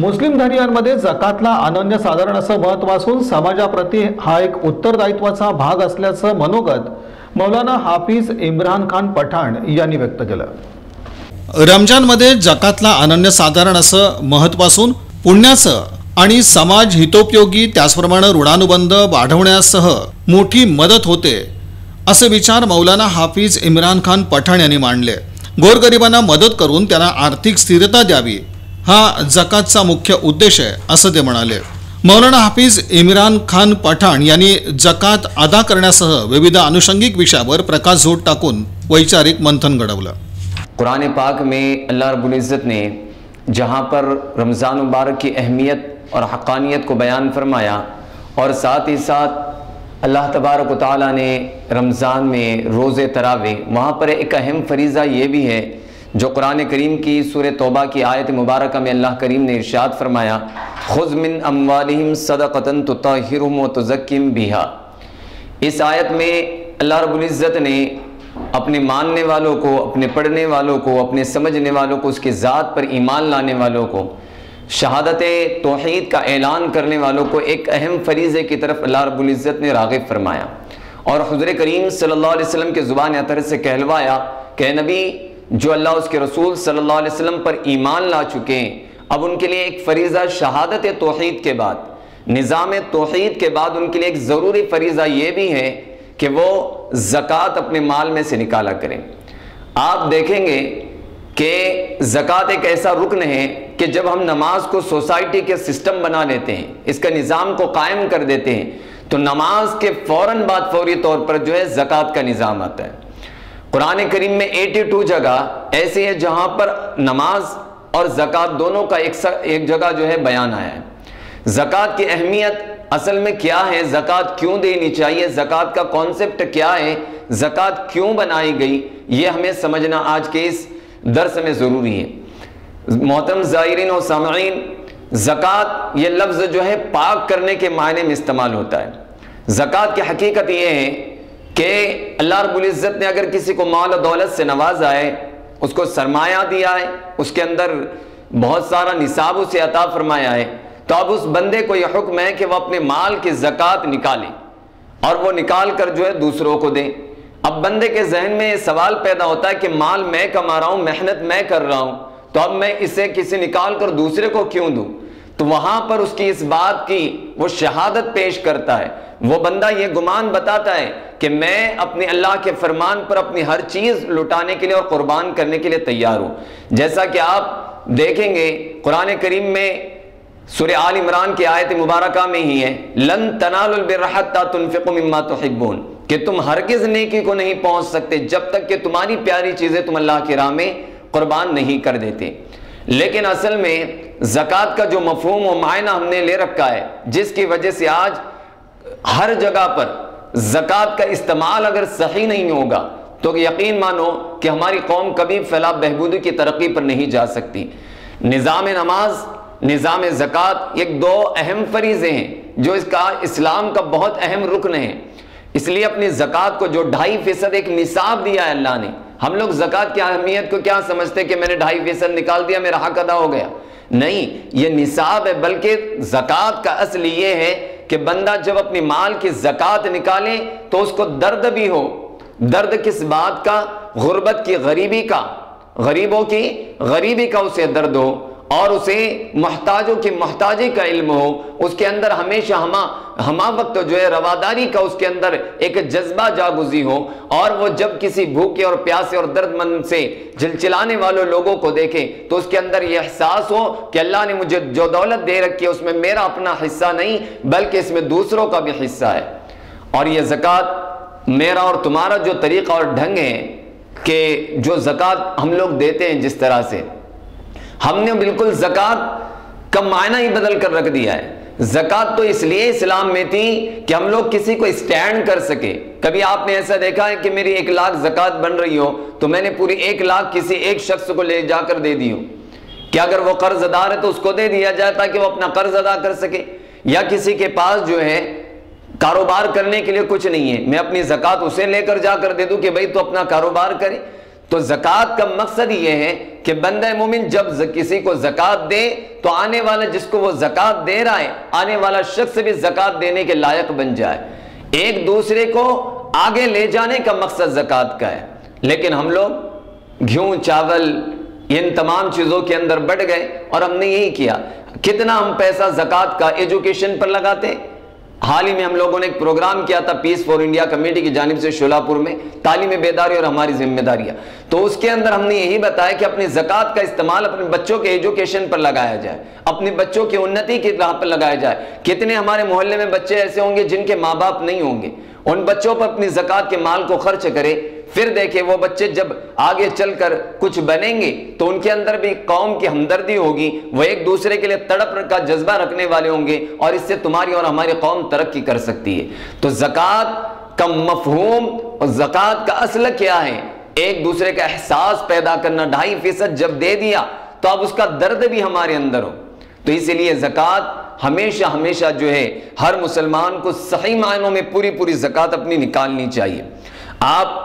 मुस्लिम धर्मियांमध्ये जकातला अनन्यसाधारण असं महत्त्व असून समाजाप्रती हा एक उत्तरदायित्वाचा भाग असल्याचं मनोगत मौलाना हाफिज इम्रान खान पठाण यांनी व्यक्त केलं। रमजानमध्ये जकातला अनन्यसाधारण असं महत्त्व असून पुण्याचं आणि समाज हितोपयोगी त्याचप्रमाणे ऋणानुबंध वाढवण्यासह मोठी मदत होते असे विचार मौलाना हाफिज इम्रान खान पठाण यांनी मांडले। गोरगरिबांना मदत करून त्यांना आर्थिक स्थिरता द्यावी हा जकातचा मुख्य उद्देश आहे असं ते म्हणाले। मौलाना हाफिज इम्रान खान पठाण यांनी जकात अदा करण्यासह विविध अनुषंगिक विषयावर प्रकाशझोत टाकून वैचारिक मंथन घडवलं। कुरान पाक में अल्लाह रब्बुल इज़्ज़त ने जहाँ पर रमज़ान मुबारक की अहमियत और हक़ानियत को बयान फरमाया और साथ ही साथ अल्लाह तबारक व तआला ने रमज़ान में रोज़े तरावी, वहाँ पर एक अहम फरीज़ा ये भी है जो कुरान करीम की सूरह तौबा की आयत मुबारक में अल्लाह करीम ने इरशाद फरमाया, खुज़ मिन अम्वालिहिम सदक़तन तुतहिरुहुम व तुज़क्किहिम बिहा। इस आयत में अल्लाह रब्बुल इज़्ज़त ने अपने मानने वालों को, अपने पढ़ने वालों को, अपने समझने वालों को, उसके ज़ात पर ईमान लाने वालों को, शहादत तौहीद का ऐलान करने वालों को एक अहम फरीज़े की तरफ अल्लाह रब्बुल इज़्ज़त ने राग़िब फरमाया और हुज़ूर करीम सल्लल्लाहु अलैहि वसल्लम के ज़ुबान अतर से कहलवाया कि नबी, जो अल्लाह उसके रसूल सल्लल्लाहु अलैहि वसल्लम पर ईमान ला चुके हैं, अब उनके लिए एक फरीज़ा शहादत तौहीद के बाद, निज़ाम तौहीद के बाद उनके लिए एक ज़रूरी फरीज़ा ये भी है कि वो ज़कात अपने माल में से निकाला करें। आप देखेंगे कि ज़कात एक ऐसा रुकन है कि जब हम नमाज को सोसाइटी के सिस्टम बना लेते हैं, इसका निज़ाम को कायम कर देते हैं, तो नमाज के फ़ौरन बाद फौरी तौर पर जो है ज़कात का निज़ाम आता है। कुरान करीम में 82 जगह ऐसी है जहाँ पर नमाज और ज़कात दोनों का एक जगह जो है बयान आया है। ज़कात की अहमियत असल में क्या है, ज़कात क्यों देनी चाहिए, ज़कात का कॉन्सेप्ट क्या है, ज़कात क्यों बनाई गई, ये हमें समझना आज के इस दर्स में ज़रूरी है। मोहतरम ज़ायरीन और सामईन, ज़कात ये लफ्ज़ जो है पाक करने के मायने में इस्तेमाल होता है। ज़कात की हकीकत ये है कि अल्लाह रब्बुल इज़्ज़त ने अगर किसी को माल और दौलत से नवाजा है, उसको सरमाया दिया है, उसके अंदर बहुत सारा निसाब उसे अता फरमाया है, तो अब उस बंदे को यह हुक्म है कि वह अपने माल की ज़कात निकाले और वो निकाल कर जो है दूसरों को दे। अब बंदे के जहन में ये सवाल पैदा होता है कि माल मैं कमा रहा हूँ, मेहनत मैं कर रहा हूँ, तो अब मैं इसे किसी निकाल कर दूसरे को क्यों दूँ। तो वहाँ पर उसकी इस बात की वो शहादत पेश करता है, वो बंदा ये गुमान बताता है कि मैं अपने अल्लाह के फरमान पर अपनी हर चीज़ लुटाने के लिए और कुर्बान करने के लिए तैयार हूँ। जैसा कि आप देखेंगे कुरान करीम में सूरह आल इमरान की आयत मुबारका में ही है, लन तनालुल बिर्रा हत्ता तुनफिकू मिम्मा तुहिब्बून, कि तुम हरगिज़ नेकी को नहीं पहुँच सकते जब तक कि तुम्हारी प्यारी चीज़ें तुम अल्लाह की राह में कुर्बान नहीं कर देते। लेकिन असल में ज़कात का जो मफ़हूम और मायना हमने ले रखा है, जिसकी वजह से आज हर जगह पर ज़कात का इस्तेमाल अगर सही नहीं होगा तो यकीन मानो कि हमारी कौम कभी फलाह बहबूदी की तरक्की पर नहीं जा सकती। निज़ाम नमाज, निज़ाम ज़कात, एक दो अहम फरीज़े हैं जो इसका इस्लाम का बहुत अहम रुकन है। इसलिए अपनी ज़कात को जो 2.5% एक निसाब दिया है अल्लाह ने, हम लोग ज़कात की अहमियत को क्या समझते कि मैंने 2.5% निकाल दिया मेरा हक अदा हो गया, नहीं, ये निसाब है। बल्कि ज़कात का असल ये है कि बंदा जब अपनी माल की ज़कात निकाले तो उसको दर्द भी हो। दर्द किस बात का? गुर्बत की, गरीबी का, गरीबों की गरीबी का उसे दर्द हो और उसे मोहताजों की मोहताजी का इल्म हो, उसके अंदर हमेशा हमा वक्त जो है रवादारी का उसके अंदर एक जज्बा जागुजी हो, और वो जब किसी भूखे और प्यासे और दर्दमंद से चिलचिलाने वालों लोगों को देखे तो उसके अंदर यह एहसास हो कि अल्लाह ने मुझे जो दौलत दे रखी है उसमें मेरा अपना हिस्सा नहीं बल्कि इसमें दूसरों का भी हिस्सा है। और ये ज़कात मेरा और तुम्हारा जो तरीक़ा और ढंग है कि जो ज़कात हम लोग देते हैं, जिस तरह से हमने बिल्कुल ज़कात का मायना ही बदल कर रख दिया है। ज़कात तो इसलिए इस्लाम में थी कि हम लोग किसी को स्टैंड कर सके। कभी आपने ऐसा देखा है कि मेरी 1 लाख ज़कात बन रही हो तो मैंने पूरी 1 लाख किसी एक शख्स को ले जाकर दे दी हो? कि अगर वो कर्जदार है तो उसको दे दिया जाए ताकि वो अपना कर्ज अदा कर सके, या किसी के पास जो है कारोबार करने के लिए कुछ नहीं है, मैं अपनी ज़कात उसे लेकर जाकर दे दूं कि भाई तू अपना कारोबार करे। तो ज़कात का मकसद ये है कि बंदा मोमिन जब किसी को ज़कात दे तो आने वाला जिसको वो ज़कात दे रहा है, आने वाला शख्स भी ज़कात देने के लायक बन जाए। एक दूसरे को आगे ले जाने का मकसद ज़कात का है। लेकिन हम लोग घी चावल इन तमाम चीज़ों के अंदर बढ़ गए और हमने यही किया। कितना हम पैसा ज़कात का एजुकेशन पर लगाते। हाल ही में हम लोगों ने एक प्रोग्राम किया था पीस फॉर इंडिया कमेटी की जानिब से शोलापुर में, तालीम बेदारी और हमारी जिम्मेदारियां। तो उसके अंदर हमने यही बताया कि अपनी ज़कात का इस्तेमाल अपने बच्चों के एजुकेशन पर लगाया जाए, अपने बच्चों की उन्नति की राह पर लगाया जाए। कितने हमारे मोहल्ले में बच्चे ऐसे होंगे जिनके माँ बाप नहीं होंगे, उन बच्चों पर अपनी ज़कात के माल को खर्च करे। फिर देखे वो बच्चे जब आगे चलकर कुछ बनेंगे तो उनके अंदर भी कौम की हमदर्दी होगी, वो एक दूसरे के लिए तड़प का जज्बा रखने वाले होंगे और इससे तुम्हारी और हमारी कौम तरक्की कर सकती है। तो ज़कात का मफहूम और ज़कात का असल क्या है? एक दूसरे का एहसास पैदा करना। 2.5% जब दे दिया तो अब उसका दर्द भी हमारे अंदर हो। तो इसीलिए ज़कात हमेशा हमेशा जो है हर मुसलमान को सही मायनों में पूरी ज़कात अपनी निकालनी चाहिए। आप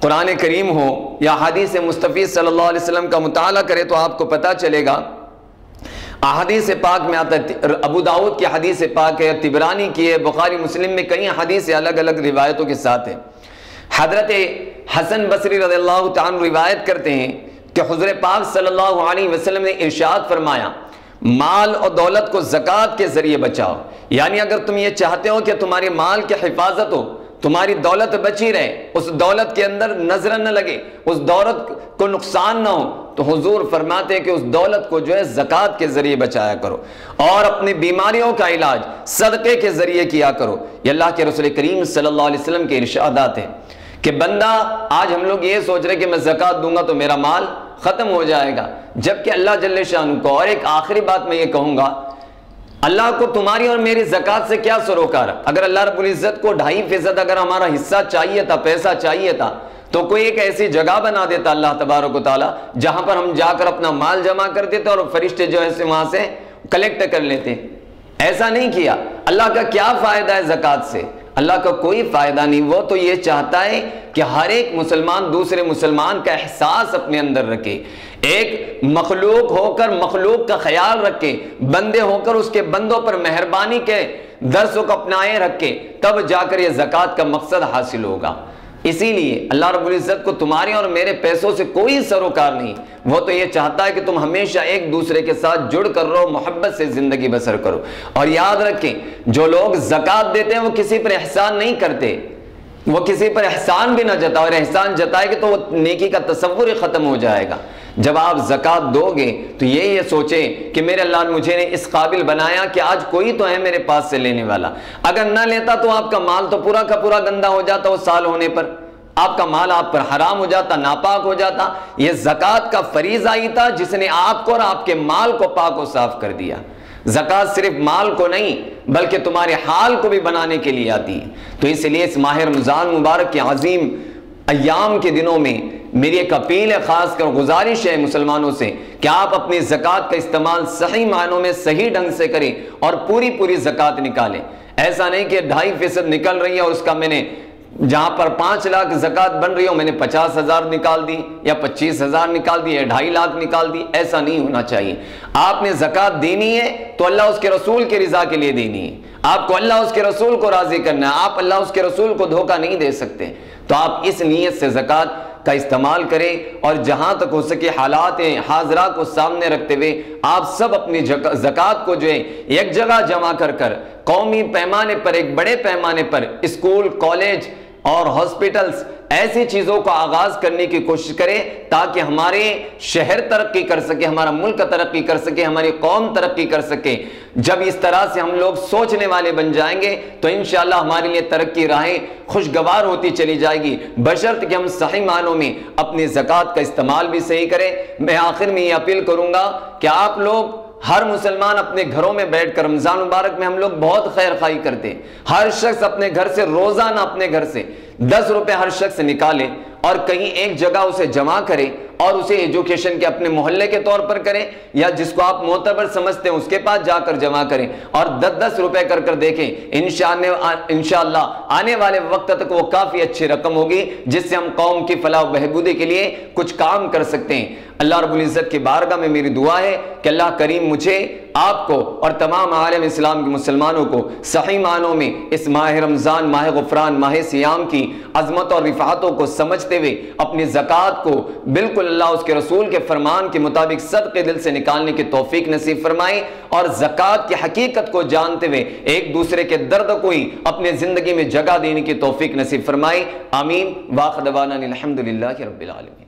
कुरान करीम हो या हदीस मुस्तफ़ी सल्लल्लाहु अलैहि वसल्लम का मुताला करें तो आपको पता चलेगा। हदीस पाक में आता है, अबू दाऊद की हदीस पाक है, तिबरानी की है, बुखारी मुस्लिम में कई हदीस अलग अलग रिवायतों के साथ है। हजरत हसन बसरी रज़ियल्लाहु तआला अन्हु रिवायत करते हैं कि हुज़ूर पाक सल्लल्लाहु अलैहि वसल्लम ने इरशाद फरमाया, माल और दौलत को ज़कात के जरिए बचाओ। यानी अगर तुम ये चाहते हो कि तुम्हारे माल की हिफाजत हो, तुम्हारी दौलत बची रहे, उस दौलत के अंदर नजर न लगे, उस दौलत को नुकसान ना हो, तो हुजूर फरमाते हैं कि उस दौलत को जो है ज़कात के जरिए बचाया करो और अपनी बीमारियों का इलाज सदक़े के जरिए किया करो। ये अल्लाह के रसूल करीम सल्लल्लाहु अलैहि वसल्लम के इरशादात हैं कि बंदा, आज हम लोग ये सोच रहे कि मैं ज़कात दूंगा तो मेरा माल खत्म हो जाएगा, जबकि अल्लाह जल्ले शानु को। और एक आखिरी बात मैं ये कहूंगा, अल्लाह को तुम्हारी और मेरी ज़कात से क्या सरोकार? अगर अल्लाह रब्बुल इज़्ज़त को 2.5% अगर हमारा हिस्सा चाहिए था, पैसा चाहिए था, तो कोई एक ऐसी जगह बना देता अल्लाह तबारक व तआला जहां पर हम जाकर अपना माल जमा कर देते और फरिश्ते जो है वहां से कलेक्ट कर लेते। ऐसा नहीं किया। अल्लाह का क्या फायदा है ज़कात से? अल्लाह का कोई फायदा नहीं। वो तो ये चाहता है कि हर एक मुसलमान दूसरे मुसलमान का एहसास अपने अंदर रखे, एक मखलूक होकर मखलूक का ख्याल रखे, बंदे होकर उसके बंदों पर मेहरबानी के दर्स को अपनाए रखे, तब जाकर ये ज़कात का मकसद हासिल होगा। इसीलिए अल्लाह रब्बुल इज़्ज़त को तुम्हारे और मेरे पैसों से कोई सरोकार नहीं। वो तो ये चाहता है कि तुम हमेशा एक दूसरे के साथ जुड़ कर रहो, मोहब्बत से जिंदगी बसर करो। और याद रखें, जो लोग ज़कात देते हैं वो किसी पर एहसान नहीं करते, वो किसी पर एहसान भी ना जताओ, और एहसान जताएंगे तो वो नेकी का तसव्वुर ही खत्म हो जाएगा। जब आप ज़कात दोगे तो ये सोचें कि मेरे अल्लाह ने मुझे इस काबिल बनाया कि आज कोई तो है मेरे पास से लेने वाला। अगर ना लेता तो आपका माल तो पूरा का पूरा गंदा हो जाता, वो साल होने पर आपका माल आप पर हराम हो जाता, नापाक हो जाता। ये ज़कात का फरीज़ा ही था जिसने आपको और आपके माल को पाक और साफ कर दिया। ज़कात सिर्फ माल को नहीं बल्कि तुम्हारे हाल को भी बनाने के लिए आती है। तो इसलिए इस माह रमज़ान मुबारक के अजीम अय्याम के दिनों में मेरी एक अपील है, खासकर गुजारिश है मुसलमानों से कि आप अपनी ज़कात का इस्तेमाल सही मायनों में सही ढंग से करें और पूरी ज़कात निकालें। ऐसा नहीं कि 2.5% निकल रही है और उसका मैंने जहां पर 5 लाख ज़कात बन रही हो मैंने 50,000 निकाल दी या 25,000 निकाल दी या 2.5 लाख निकाल दी। ऐसा नहीं होना चाहिए। आपने ज़कात देनी है तो अल्लाह उसके रसूल की रिजा के लिए देनी है। आपको अल्लाह उसके रसूल को राजी करना है। आप अल्लाह उसके रसूल को धोखा नहीं दे सकते। तो आप इस नीयत से ज़कात का इस्तेमाल करें और जहां तक हो सके हालात हाजरा को सामने रखते हुए आप सब अपनी ज़कात को जो है एक जगह जमा कर कौमी पैमाने पर, एक बड़े पैमाने पर स्कूल, कॉलेज और हॉस्पिटल्स ऐसी चीजों को आगाज करने की कोशिश करें ताकि हमारे शहर तरक्की कर सके, हमारा मुल्क तरक्की कर सके, हमारी कौम तरक्की कर सके। जब इस तरह से हम लोग सोचने वाले बन जाएंगे तो इंशाअल्लाह हमारे लिए तरक्की राहें खुशगवार होती चली जाएगी, बशर्त कि हम सही मानों में अपनी ज़कात का इस्तेमाल भी सही करें। मैं आखिर में ये अपील करूंगा कि आप लोग हर मुसलमान अपने घरों में बैठकर, रमजान मुबारक में हम लोग बहुत खैर खाई करते हैं, हर शख्स अपने घर से रोजाना अपने घर से 10 रुपए हर शख्स निकाले और कहीं एक जगह उसे जमा करें और उसे एजुकेशन के अपने मोहल्ले के तौर पर करें या जिसको आप मोतबर समझते हैं उसके पास जाकर जमा करें और 10-10 रुपए कर कर देखें। इंशाअल्लाह आने वाले वक्त तक वो काफी अच्छी रकम होगी जिससे हम कौम की फलाह बहबूदी के लिए कुछ काम कर सकते हैं। अल्लाह रब्बुल इज़्ज़त की बारगाह में मेरी दुआ है कि अल्लाह करीम मुझे, आपको और तमाम आलम इस्लाम के मुसलमानों को सही मानों में इस माह रमज़ान, माह गुफ़रान, माह सियाम की अज़मत और रिफ़ातों को समझते हुए अपनी ज़कात को बिल्कुल अल्लाह उसके रसूल के फरमान के मुताबिक सदक़े दिल से निकालने की तौफीक नसीब फरमाए और ज़कात की हकीकत को जानते हुए एक दूसरे के दर्द को ही अपने ज़िंदगी में जगह देने की तौफीक नसीब फरमाए। आमीन। वाख़िर दवाना अनिल हम्दुलिल्लाहि रब्बिल आलमीन।